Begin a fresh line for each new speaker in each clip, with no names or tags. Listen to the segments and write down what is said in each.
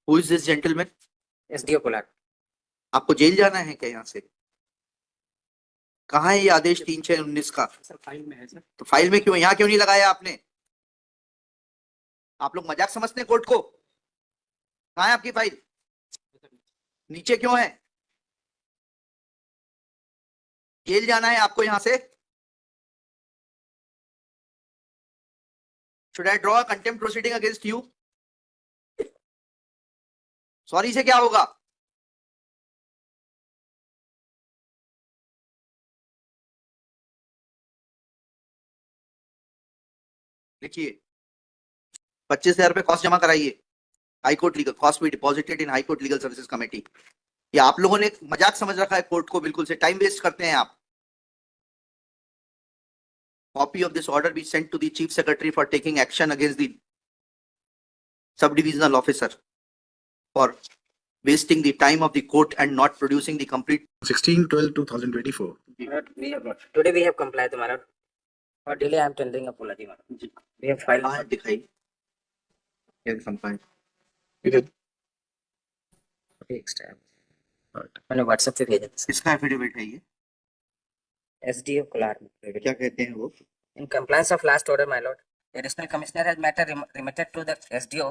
Who is this gentleman?
SDO Kolar.
आपको jail जाना है क्या यहाँ से? कहाँ है ये आदेश 3/6/19 का?
सर फाइल में है सर।
तो फाइल में क्यों, यहाँ क्यों नहीं लगाया आपने? आप लोग मजाक समझते हैं कोर्ट को? कहाँ है आपकी फाइल? नीचे क्यों है? जेल जाना है आपको यहाँ से? Should I draw contempt proceeding against you? Sorry से क्या होगा? लिखिए 25,000 रुपए कॉस्ट जमा कराइए। हाईकोर्ट लीगल कॉस्ट भी deposited in high court legal services committee. ये आप लोगों ने मजाक समझ रखा है कोर्ट को, बिल्कुल से टाइम वेस्ट करते हैं आप। Copy of this order be sent to the chief secretary for taking action against the sub-divisional officer for wasting the time of the court and not producing the complete
16/12/2024.
Today we have complied, my lord. For delay, I am tendering apology, my lord. We have filed.
हाँ दिखाई
extra मैंने WhatsApp पे भेजा था।
किसका affidavit है ये?
SDO Kolar.
क्या कहते हैं वो?
In compliance of last order, my lord, the additional commissioner has matter remitted to the SDO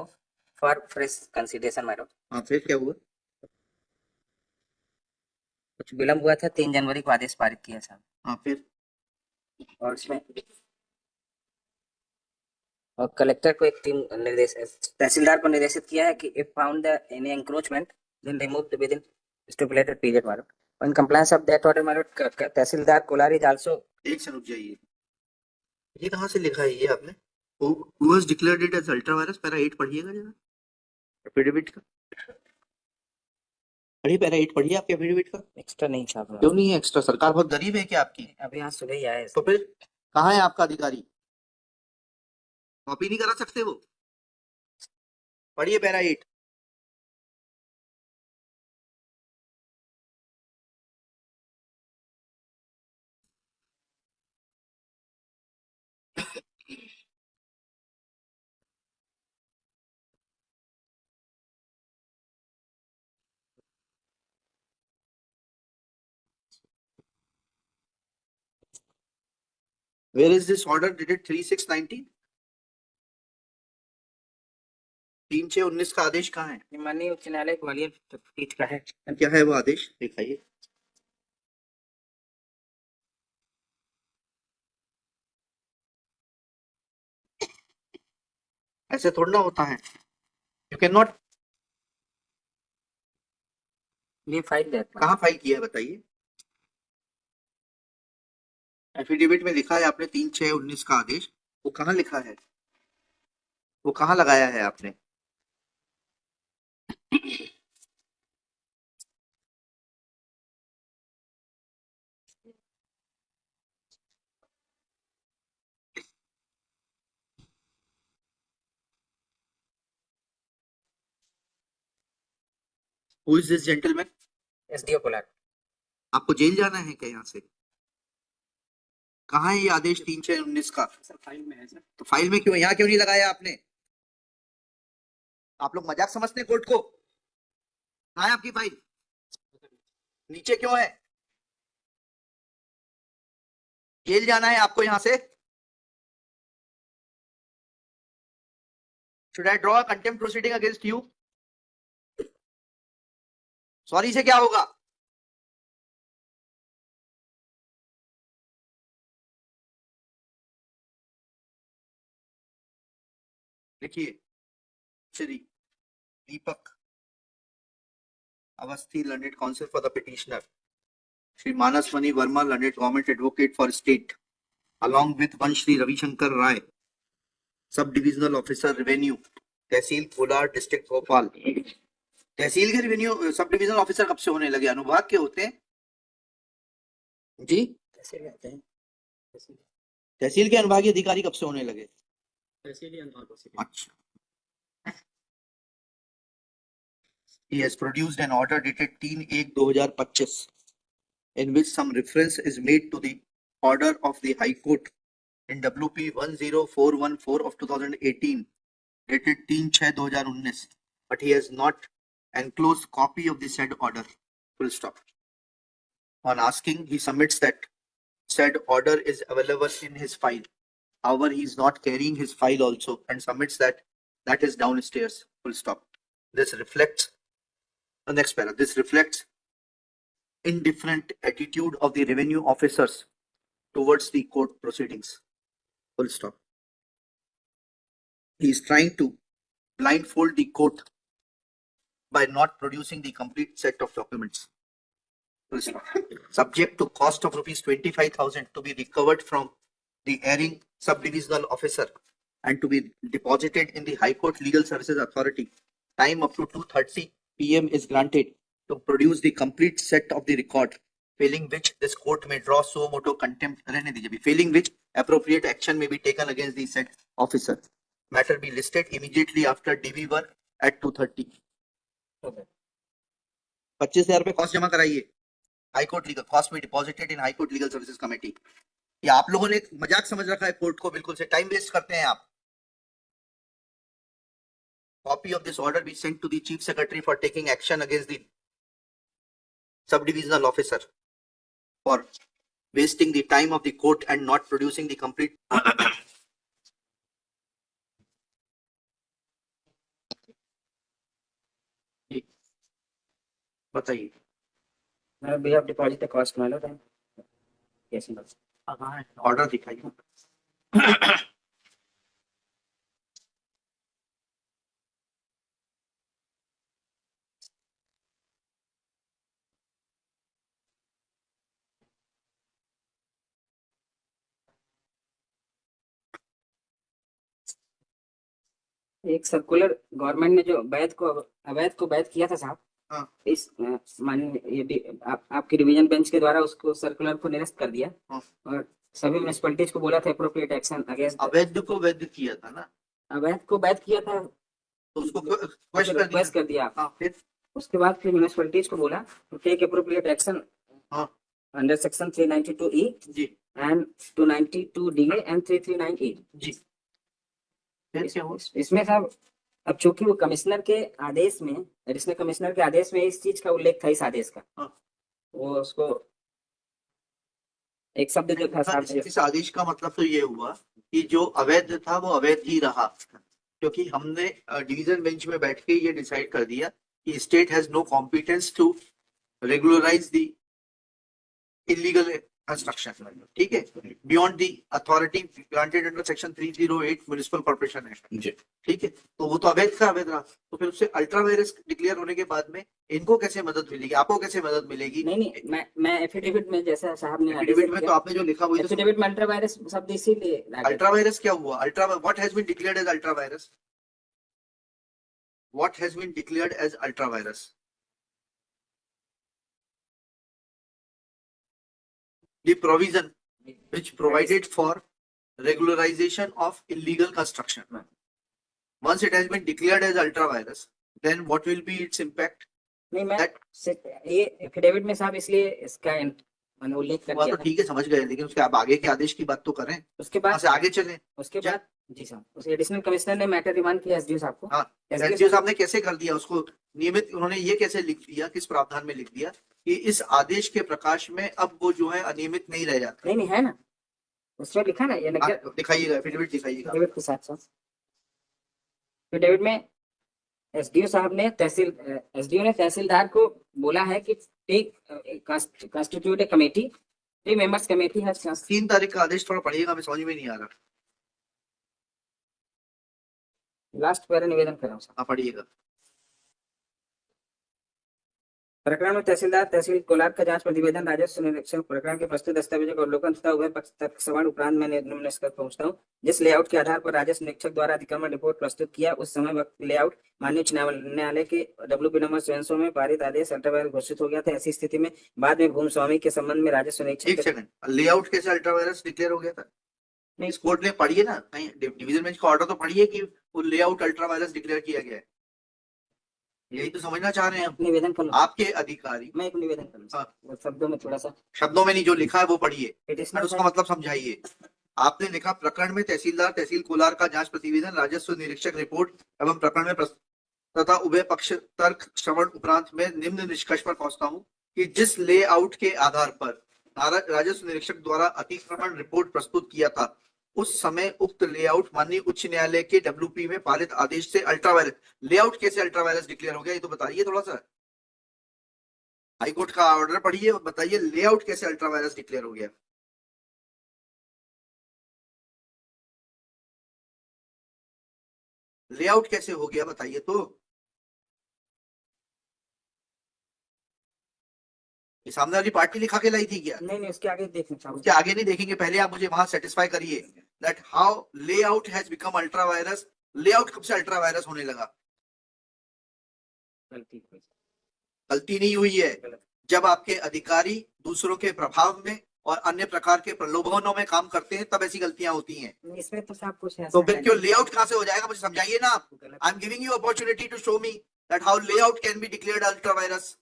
for fresh consideration, my lord.
हाँ फिर क्या हुआ?
कुछ विलंब हुआ था, 3 जनवरी को आदेश पारित किया साहब।
हाँ फिर?
और इसमें और कलेक्टर को एक टीम निर्देश तहसीलदार को निर्देशित किया है कि if found any encroachment then removed within stipulated period, my lord. In compliance of that order, my lord, tehsildar Kolar is also।
एक से रुक जाइए, ये कहाँ से लिखा है ये आपने? Who was declared it as ultra virus? Para 8 पढ़िएगा जरा एफिडेविट का। पढ़िए पैरा 8 पढ़िए आपके एफिडेविट का।
एक्स्ट्रा नहीं साहब।
क्यों नहीं है एक्स्ट्रा? सरकार बहुत गरीब है क्या आपकी?
अभी यहाँ सुबह ही आया है।
तो फिर कहाँ है आपका अधिकारी? कॉपी नहीं करा सकते वो? पढ़िए para 8। Where is this order dated 3/6/19? 3/6/19 का आदेश कहाँ है?
माननीय उच्च न्यायालय ग्वालियर पीठ का है।
क्या है वो आदेश? दिखाइए। ऐसे थोड़ा ना होता है। You can not.
ये फाइल है।
कहाँ फाइल किया है बताइए? एफिडेविट में लिखा है आपने 3/6/19 का आदेश, वो कहाँ लिखा है? वो कहाँ लगाया है आपने? Who is this gentleman?
SDO Kolar.
आपको जेल जाना है क्या यहाँ से? कहाँ है ये आदेश 3/6/19 का?
सर फाइल में है सर।
तो फाइल में क्यों, यहाँ क्यों नहीं लगाया आपने? आप लोग मजाक समझते हैं कोर्ट को? कहाँ है आपकी फाइल? नीचे क्यों है? जेल जाना है आपको यहाँ से? Should I draw contempt proceeding against you? Sorry से क्या होगा? लिखिए Shri Deepak Awasthi, learned counsel for the petitioner, Shri Manas Mani Verma, learned government advocate for state, along with one Shri Ravishankar Rai, sub divisional officer revenue, tehsil Kolar, district Bhopal. Tehsil के रेवेन्यू सब डिविजनल ऑफिसर कब से होने लगे? अनुभाग के होते हैं जी। तहसील के अनुभागीय अधिकारी कब से होने लगे? अच्छा। He has produced an order dated 3/1/2025 in which some reference is made to the order of the High Court in WP 10414 of 2018 dated 3/6/2019 but he has not enclosed copy of the said order. Full stop. On asking, he submits that said order is available in his file. However, he is not carrying his file also and submits that that is downstairs. Full stop. This reflects the next paragraph. This reflects indifferent attitude of the revenue officers towards the court proceedings. Full stop. He is trying to blindfold the court by not producing the complete set of documents. Full stop. Subject to cost of rupees 25,000 to be recovered from the erring subdivisional officer and to be deposited in the High Court Legal Services Authority. Time up to 2:30 p.m. is granted to produce the complete set of the record, failing which this court may draw suo motu contempt, failing which appropriate action may be taken against the said officer. Matter be listed immediately after DV work at 2:30. 25,000 रुपए cost जमा कराइए. High court legal cost में deposited in high court legal services committee. ये आप लोगों ने एक मजाक समझ रखा है कोर्ट को, बिल्कुल से टाइम वेस्ट करते हैं आप. Copy of this order be sent to the chief secretary for taking action against the subdivisional officer for wasting the time of the court and not producing the complete. बताइए.
We have deposited the cost, my lord. Yes, my lord.
Order दिखाइए.
एक circular government ने जो अवैध को वैध किया था साहब,
हाँ.
इस माननीय आपकी डिवीजन बेंच के द्वारा उसको सर्कुलर को निरस्त कर दिया.
हाँ.
और सभी म्युनिसिपैलिटीज को बोला था अप्रोप्रिएट एक्शन अगेंस्ट.
अवैध को वैध किया था ना,
अवैध को वैध किया था
तो उसको रिक्वेस्ट
कर दिया.
हाँ, फिर
उसके बाद फिर म्युनिसिपैलिटीज को बोला to take appropriate action
हाँ.
under section 392E
ji
and 292DA and 339E.
जी. फिर क्या हुआ?
इसमें साहब अब चूंकि वो कमिश्नर के आदेश में, एडिशनल कमिश्नर के आदेश में इस चीज का उल्लेख था, इस आदेश का,
हाँ.
वो उसको एक शब्द जो था साहब,
इस आदेश का मतलब तो ये हुआ कि जो अवैध था वो अवैध ही रहा, क्योंकि हमने डिवीजन बेंच में बैठ के ये डिसाइड कर दिया कि state has no competence to regularise the illegal construction. ठीक है, beyond the authority granted under section 308 municipal corporation act. ठीक है, तो वो तो अवैध का अवैध रहा. तो फिर उससे अल्ट्रा वायरस डिक्लेयर होने के बाद में इनको कैसे मदद मिलेगी, आपको कैसे मदद मिलेगी?
नहीं, मैं एफिडेविट में जैसा साहब ने
एफिडेविट में तो आपने जो लिखा वही तो.
एफिडेविट में अल्ट्रा वायरस शब्द इसीलिए.
अल्ट्रा वायरस क्या हुआ? Ultra what has been declared as ultra vires? What has been declared as ultra virus? The provision which provided for regularization of illegal construction. Once it has been declared as ultra virus, then what will be its impact?
नहीं, मैं ये affidavit में साहब इसलिए इसका मैंने उल्लेख कर
वो
दिया
तो ठीक है, समझ गए, लेकिन उसके अब आगे के आदेश की बात तो करें.
उसके
वहां
बाद
से आगे चलें.
उसके बाद जी साहब, उस एडिशनल कमिश्नर ने मैटर रिमांड किया एसडीओ साहब को.
हाँ, एसडीओ साहब ने कैसे कर दिया उसको नियमित? उन्होंने ये कैसे लिख दिया, किस प्रावधान में लिख दिया कि इस आदेश के प्रकाश में अब वो जो है अनियमित नहीं रह जाता?
नहीं है ना, उसमें लिखा ना, ये
दिखाइएगा, एफिडेविट दिखाइएगा.
एफिडेविट के साथ एफिडेविट में एसडीओ साहब ने तहसीलदार को बोला है कि take constitute a committee, 3 members committee है.
3 तारीख का आदेश थोड़ा पढ़िएगा, हमें समझ में नहीं आ रहा.
लास्ट पैरा निवेदन कर रहा हूँ साहब.
आप पढ़िएगा.
प्रकरण में तहसील कोलार का जांच प्रतिवेदन राजस्व निरीक्षण प्रकरण के प्रस्तुत दस्तावेजों का अवलोकन तथा उभय पक्ष तक सवाल उपरांत मैं निष्कर्ष पहुंचता हूं. जिस लेआउट के आधार पर राजस्व निरीक्षक द्वारा अतिक्रमण रिपोर्ट प्रस्तुत किया, उस समय वक्त लेआउट माननीय उच्च न्यायालय के WP नंबर 600 में पारित आदेश अल्ट्रावायरस घोषित हो गया था. ऐसी स्थिति में बाद में भूमि स्वामी के संबंध में राजस्व
एक
निरीक्षक.
सेकंड, लेआउट कैसे अल्ट्रावायरस डिक्लेयर हो गया था? नहीं, इस कोर्ट ने पढ़िए ना, कहीं डिवीजन बेंच का ऑर्डर तो पढ़िए कि वो लेआउट अल्ट्रावायरस डिक्लेयर किया गया है. यही तो समझना चाह रहे हैं हम.
निवेदन कर
आपके अधिकारी.
मैं एक निवेदन करूँ
हाँ.
शब्दों में थोड़ा सा,
शब्दों में नहीं, जो लिखा है वो पढ़िए,
एडिशनल
उसका मतलब समझाइए. आपने लिखा प्रकरण में तहसील कोलार का जांच प्रतिवेदन राजस्व निरीक्षक रिपोर्ट एवं प्रकरण में तथा उभय पक्ष तर्क श्रवण उपरांत मैं निम्न निष्कर्ष पर पहुंचता हूं कि जिस लेआउट के आधार पर राजस्व निरीक्षक द्वारा अतिक्रमण रिपोर्ट प्रस्तुत किया था उस समय उक्त लेआउट माननीय उच्च न्यायालय के डब्ल्यूपी में पारित आदेश से अल्ट्रावायरस, लेआउट कैसे अल्ट्रावायरस डिक्लेयर हो गया ये तो बताइए थोड़ा सा। हाईकोर्ट का ऑर्डर पढ़िए और बताइए लेआउट कैसे अल्ट्रावायरस डिक्लेयर हो गया। लेआउट कैसे हो गया बताइए तो। ये सामने वाली पार्टी लिखा के लाई थी क्या?
नहीं उसके आगे देखना चाहूँ।
उसके आगे नहीं देखेंगे, पहले आप मुझे वहां सेटिस्फाई करिए that how layout has become ultra vires. Layout कब से अल्ट्रा वायरस होने लगा? गलती नहीं हुई है। जब आपके अधिकारी दूसरों के प्रभाव में और अन्य प्रकार के प्रलोभनों में काम करते हैं तब ऐसी गलतियां होती हैं।
इसमें तो सब कुछ है।
तो फिर क्यों लेआउट कहां से हो जाएगा मुझे समझाइए ना आप। I am giving you opportunity to show me that how layout can be declared ultra vires.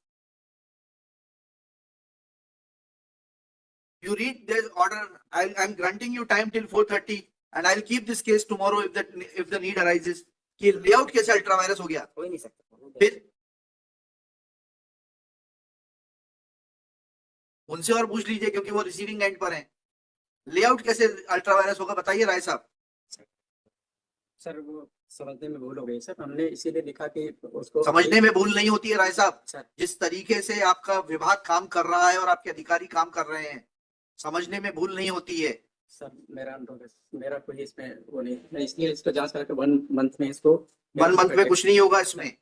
You read this order. I'm granting you time till 4:30, and I'll keep this case tomorrow if the need arises. कि layout कैसे ultra vires हो गया?
हो ही नहीं सकता।
फिर उनसे और पूछ लीजिए क्योंकि वो रिसीविंग एंड पर हैं। लेआउट कैसे अल्ट्रा वायरस होगा बताइए राय साहब।
सर वो समझने में भूल हो गई सर, हमने इसीलिए लिखा कि उसको
समझने में भूल नहीं होती है राय साहब।
सर
जिस तरीके से आपका विभाग काम कर रहा है और आपके अधिकारी काम कर रहे हैं समझने में भूल नहीं होती है।
सर मेरा अनुरोध है, मेरा कोई इसमें वो नहीं, मैं इसलिए इसको जांच करके 1 मंथ में इसको
1 मंथ में कुछ नहीं होगा इसमें।